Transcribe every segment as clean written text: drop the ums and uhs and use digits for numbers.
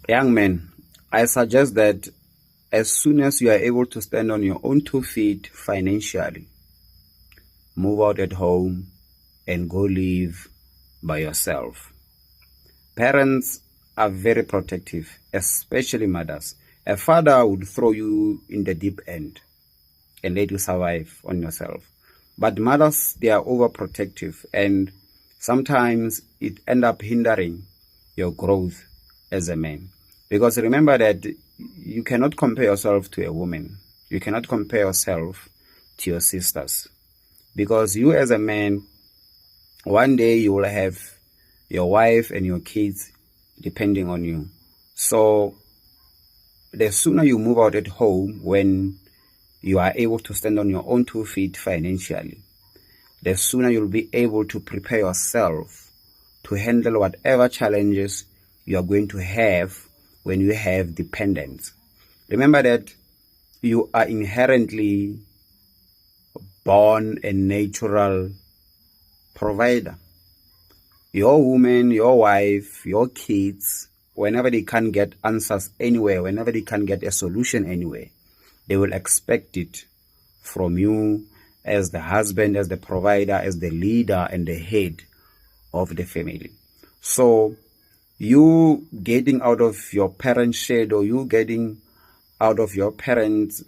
Young men, I suggest that as soon as you are able to stand on your own 2 feet financially, move out at home and go live by yourself. Parents are very protective, especially mothers. A father would throw you in the deep end and let you survive on yourself. But mothers, they are overprotective, and sometimes it end up hindering your growth as a man. Because remember that you cannot compare yourself to a woman. You cannot compare yourself to your sisters. Because you as a man, one day you will have your wife and your kids depending on you. So the sooner you move out at home when you are able to stand on your own 2 feet financially, the sooner you'll be able to prepare yourself to handle whatever challenges you are going to have when you have dependents. Remember that you are inherently born a natural provider. Your woman, your wife, your kids, whenever they can't get answers anywhere, whenever they can't get a solution anywhere, they will expect it from you as the husband, as the provider, as the leader and the head of the family. So you getting out of your parents' shadow, you getting out of your parents'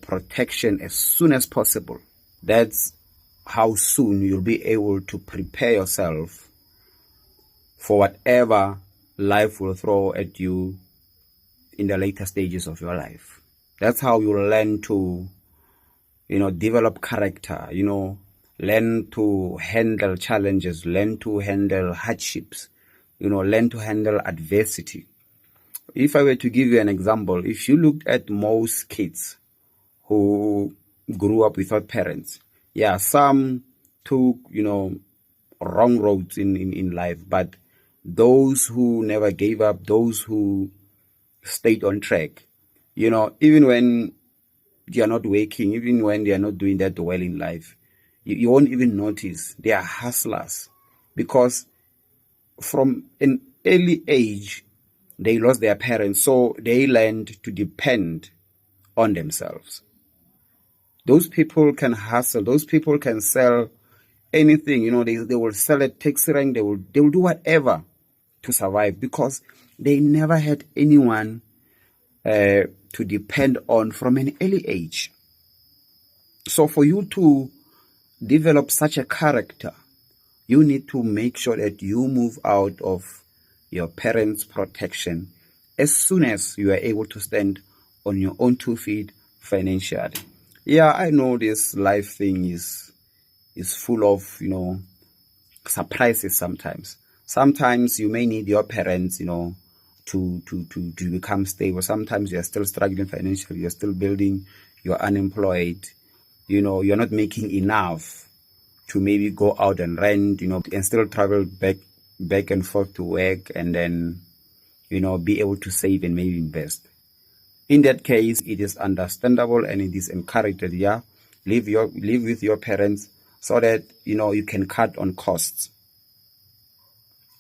protection as soon as possible. That's how soon you'll be able to prepare yourself for whatever life will throw at you in the later stages of your life. That's how you'll learn to, develop character, learn to handle challenges, learn to handle hardships, learn to handle adversity. If I were to give you an example, if you looked at most kids who grew up without parents, yeah, some took, wrong roads in life, but those who never gave up, those who stayed on track, even when they are not working, even when they are not doing that well in life, you won't even notice. They are hustlers because from an early age, they lost their parents, so they learned to depend on themselves. Those people can hustle. Those people can sell anything. They will sell a taxi rank. They will do whatever to survive because they never had anyone to depend on from an early age. So for you to develop such a character, you need to make sure that you move out of your parents' protection as soon as you are able to stand on your own 2 feet financially. Yeah, I know this life thing is full of, surprises sometimes. Sometimes you may need your parents, to become stable. Sometimes you're still struggling financially. You're still building. You're unemployed. You're not making enough to maybe go out and rent, and still travel back and forth to work and then, be able to save and maybe invest. In that case, it is understandable and it is encouraged that, yeah, live with your parents so that, you can cut on costs.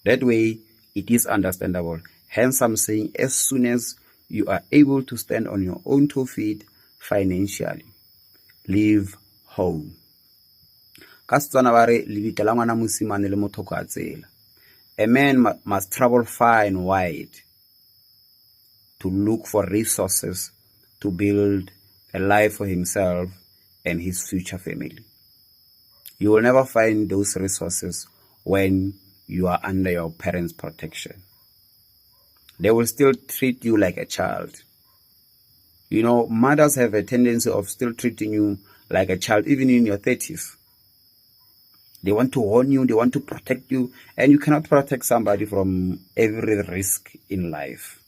That way, it is understandable. Hence, I'm saying as soon as you are able to stand on your own 2 feet financially, leave home. A man must travel far and wide to look for resources to build a life for himself and his future family. You will never find those resources when you are under your parents' protection. They will still treat you like a child. Mothers have a tendency of still treating you like a child, even in your 30s. They want to warn you, they want to protect you, and you cannot protect somebody from every risk in life.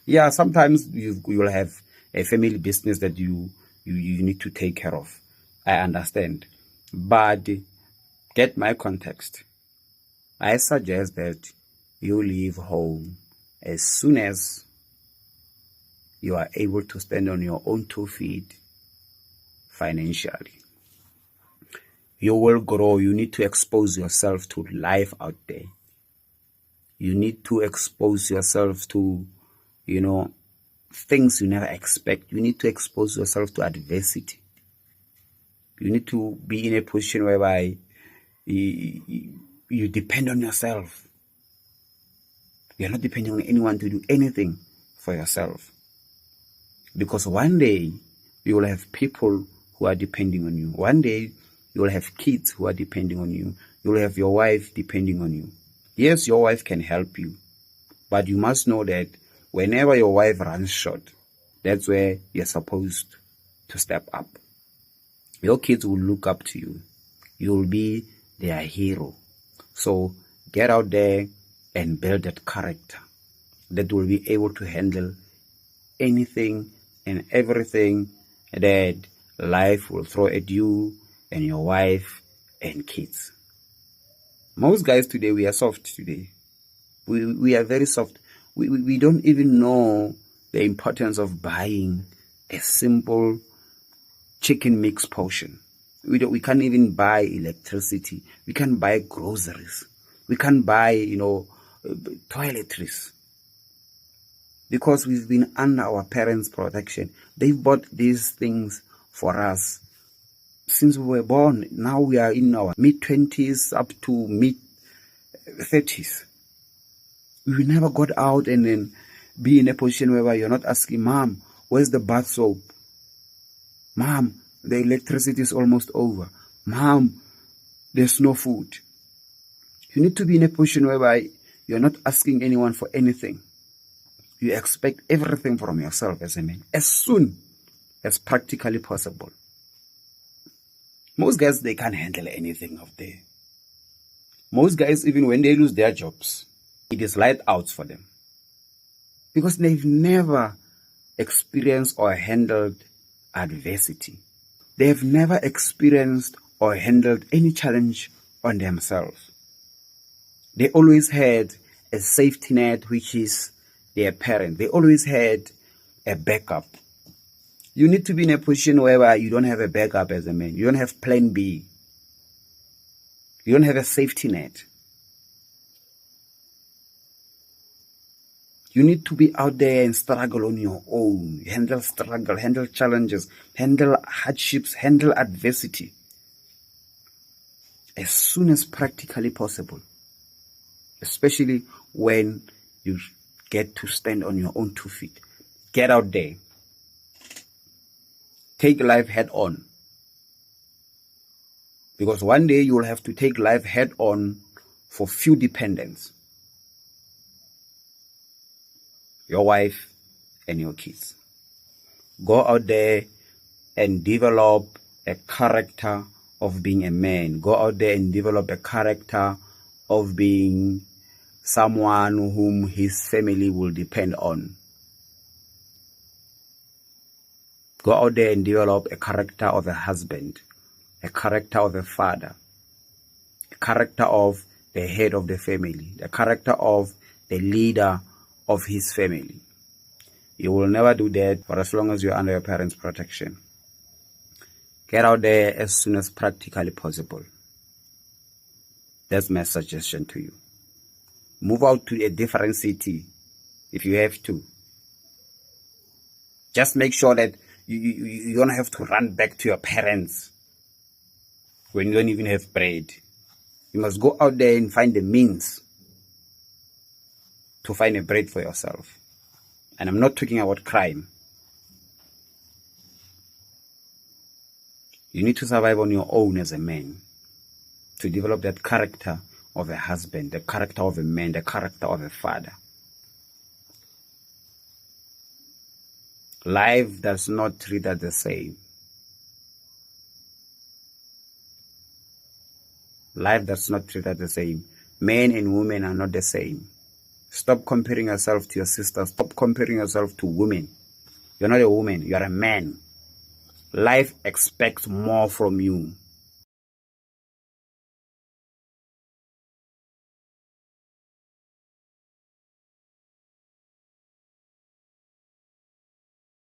Yeah, sometimes you will have a family business that you need to take care of. I understand. But get my context. I suggest that you leave home as soon as you are able to stand on your own 2 feet financially. You will grow. You need to expose yourself to life out there. You need to expose yourself to things you never expect. You need to expose yourself to adversity. You need to be in a position whereby you depend on yourself. You're not depending on anyone to do anything for yourself. Because one day you will have people who are depending on you. One day you will have kids who are depending on you. You will have your wife depending on you. Yes, your wife can help you. But you must know that whenever your wife runs short, that's where you're supposed to step up. Your kids will look up to you. You will be their hero. So get out there and build that character that will be able to handle anything and everything that life will throw at you and your wife and kids. Most guys today, we are soft today. We are very soft. We don't even know the importance of buying a simple chicken mix portion. We can't even buy electricity. We can't buy groceries. We can't buy, toiletries. Because we've been under our parents' protection. They bought these things for us since we were born. Now we are in our mid-20s up to mid-30s. We never got out and then be in a position where you're not asking, Mom, where's the bath soap? Mom, the electricity is almost over. Mom, there's no food. You need to be in a position whereby you're not asking anyone for anything. You expect everything from yourself as a man, as soon as practically possible. Most guys, they can't handle anything out there. Most guys, even when they lose their jobs, it is light out for them. Because they've never experienced or handled adversity. They have never experienced or handled any challenge on themselves. They always had a safety net, which is their parent. They always had a backup. You need to be in a position where you don't have a backup as a man. You don't have plan B. You don't have a safety net. You need to be out there and struggle on your own. Handle struggle, handle challenges, handle hardships, handle adversity as soon as practically possible. Especially when you get to stand on your own 2 feet. Get out there. Take life head on. Because one day you will have to take life head on for few dependents. Your wife and your kids. Go out there and develop a character of being a man. Go out there and develop a character of being someone whom his family will depend on. Go out there and develop a character of a husband, a character of a father, a character of the head of the family, the character of the leader of his family. You will never do that for as long as you're under your parents' protection. Get out there as soon as practically possible. That's my suggestion to you. Move out to a different city if you have to. Just make sure that you don't have to run back to your parents when you don't even have bread. You must go out there and find the means to find a bread for yourself. And I'm not talking about crime. You need to survive on your own as a man to develop that character of a husband, the character of a man, the character of a father. Life does not treat us the same. Life does not treat us the same. Men and women are not the same. Stop comparing yourself to your sister. Stop comparing yourself to women. You're not a woman. You're a man. Life expects more from you.